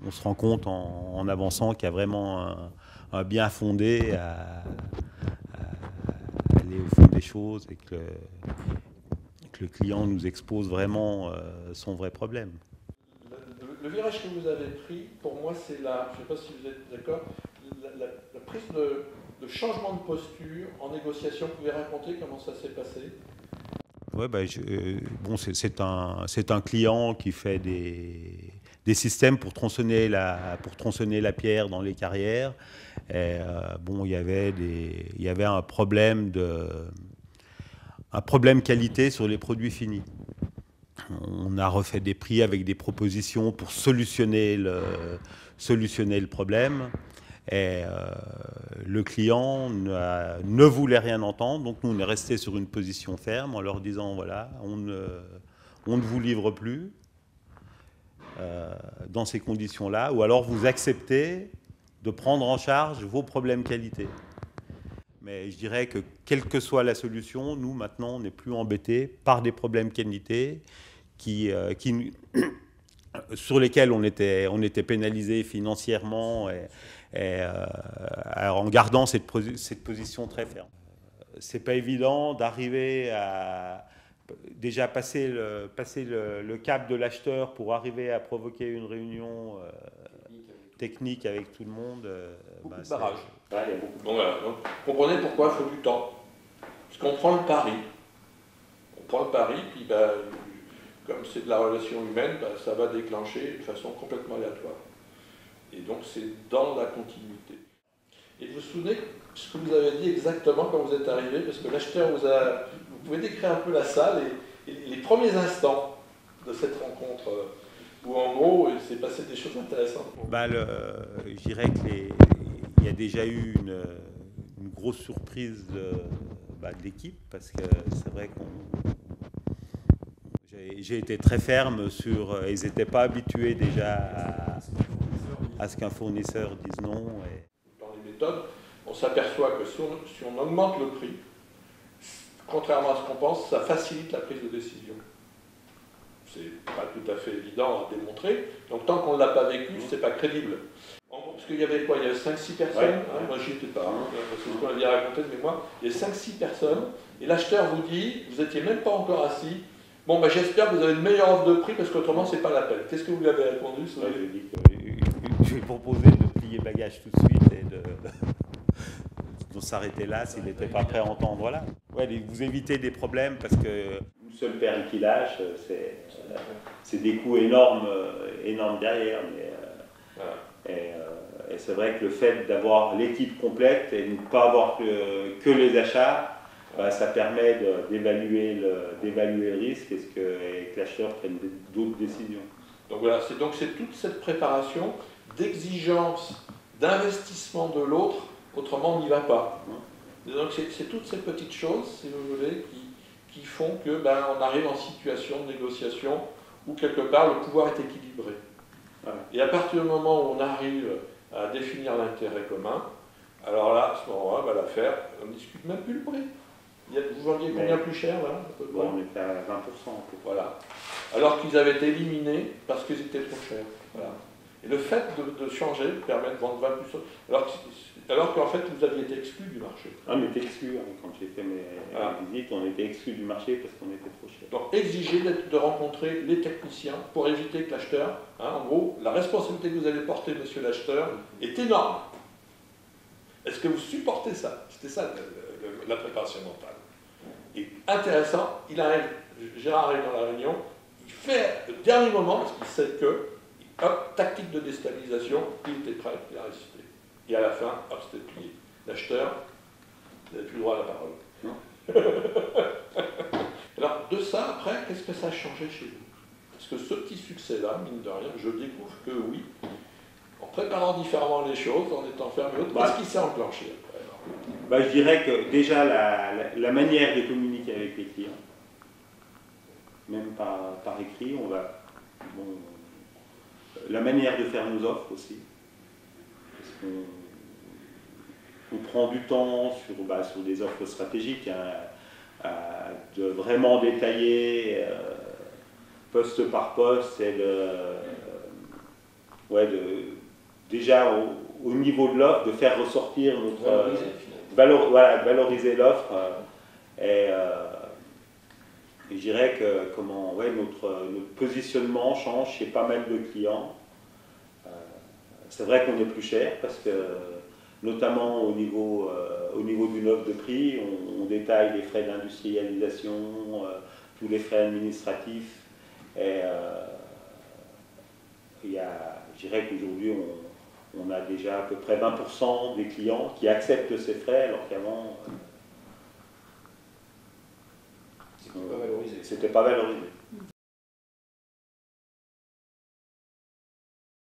On se rend compte en avançant qu'il y a vraiment un bien fondé à aller au fond des choses et que le client nous expose vraiment son vrai problème. Le virage que vous avez pris, pour moi, c'est la, je ne sais pas si vous êtes d'accord, la prise de changement de posture en négociation. Vous pouvez raconter comment ça s'est passé? Ouais, bah, bon, c'est un client qui fait des systèmes pour tronçonner la pierre dans les carrières. Et, bon, il y avait un problème qualité sur les produits finis. On a refait des prix avec des propositions pour solutionner le problème. Et le client ne voulait rien entendre, donc nous on est resté sur une position ferme en leur disant voilà, on ne vous livre plus dans ces conditions-là, ou alors vous acceptez de prendre en charge vos problèmes qualité. Mais je dirais que quelle que soit la solution, nous maintenant on n'est plus embêtés par des problèmes qualité qui sur lesquels on était pénalisé financièrement en gardant cette position très ferme. C'est pas évident d'arriver à déjà passer le cap de l'acheteur pour arriver à provoquer une réunion technique avec tout le monde. Beaucoup de barrages. Ouais, il y a beaucoup. Donc voilà, donc, vous comprenez pourquoi il faut du temps. Parce qu'on prend le pari. On prend le pari, puis ben, comme c'est de la relation humaine, ben, ça va déclencher de façon complètement aléatoire. Et donc c'est dans la continuité. Et vous vous souvenez ce que vous avez dit exactement quand vous êtes arrivé, parce que l'acheteur vous a... Vous pouvez décrire un peu la salle et les premiers instants de cette rencontre où en gros il s'est passé des choses intéressantes. Bah, je dirais il y a déjà eu une grosse surprise de l'équipe, parce que c'est vrai qu'on j'ai été très ferme sur. Ils n'étaient pas habitués déjà à ce qu'un fournisseur dise non. Et... Dans les méthodes, on s'aperçoit que si on augmente le prix, contrairement à ce qu'on pense, ça facilite la prise de décision. C'est pas tout à fait évident à démontrer, donc tant qu'on ne l'a pas vécu, c'est pas crédible. Parce qu'il y avait quoi? Il y avait 5-6 personnes, ouais. Hein, moi j'y étais pas, hein, c'est ce qu'on avait raconté de mémoire. Il y a 5-6 personnes, et l'acheteur vous dit, vous n'étiez même pas encore assis, bon ben j'espère que vous avez une meilleure offre de prix parce qu'autrement c'est pas la peine. Qu'est-ce que vous lui avez répondu? Je lui ai proposé de plier bagage tout de suite et de s'arrêter là s'il n'était pas prêt à entendre. Voilà. Ouais, vous évitez des problèmes parce que une seule paire qui lâche, c'est des coûts énormes derrière. Mais, et c'est vrai que le fait d'avoir l'équipe complète et de ne pas avoir que les achats, ça permet d'évaluer le risque et que l'acheteur prenne d'autres décisions. Donc voilà, c'est toute cette préparation d'exigence, d'investissement de l'autre, autrement on n'y va pas. Donc c'est toutes ces petites choses, si vous voulez, qui font que on arrive en situation de négociation où quelque part le pouvoir est équilibré. Voilà. Et à partir du moment où on arrive à définir l'intérêt commun, alors là, à ce moment-là, l'affaire, on ne discute même plus le prix. Vous vendiez combien plus cher là? Bon, on était à 20%. Voilà. Alors qu'ils avaient été éliminés parce qu'ils étaient trop chers. Voilà. Et le fait de changer permet de vendre 20 plus. Alors qu'en fait, vous aviez été exclu du marché. On était exclu, quand j'ai fait mes visites, on était exclu du marché parce qu'on était trop cher. Donc exiger de rencontrer les techniciens pour éviter que l'acheteur, en gros, la responsabilité que vous allez porter, monsieur l'acheteur, est énorme. Est-ce que vous supportez ça? C'était ça la préparation mentale. Et intéressant, Gérard arrive dans la réunion, il fait le dernier moment, parce qu'il sait que, hop, tactique de déstabilisation, il était prêt, il a résisté. Et à la fin, hop, c'était plié. L'acheteur, il n'avait plus le droit à la parole. Alors, de ça, après, qu'est-ce que ça a changé chez vous? Parce que ce petit succès-là, mine de rien, je découvre que oui, en préparant différemment les choses, en étant ferme et autres, qu'est-ce qui s'est enclenché après? Je dirais que déjà la manière de communiquer avec les clients, même par écrit, la manière de faire nos offres aussi. Parce qu'on prend du temps sur des offres stratégiques, de vraiment détailler poste par poste et ouais, déjà au niveau de l'offre, de faire ressortir notre... valoriser l'offre. Et je dirais que notre positionnement change chez pas mal de clients. C'est vrai qu'on est plus cher parce que, notamment au niveau d'une offre de prix, on détaille les frais d'industrialisation, tous les frais administratifs. Et je dirais qu'aujourd'hui, on a déjà à peu près 20% des clients qui acceptent ces frais, alors qu'avant, c'était pas valorisé. C'était pas valorisé.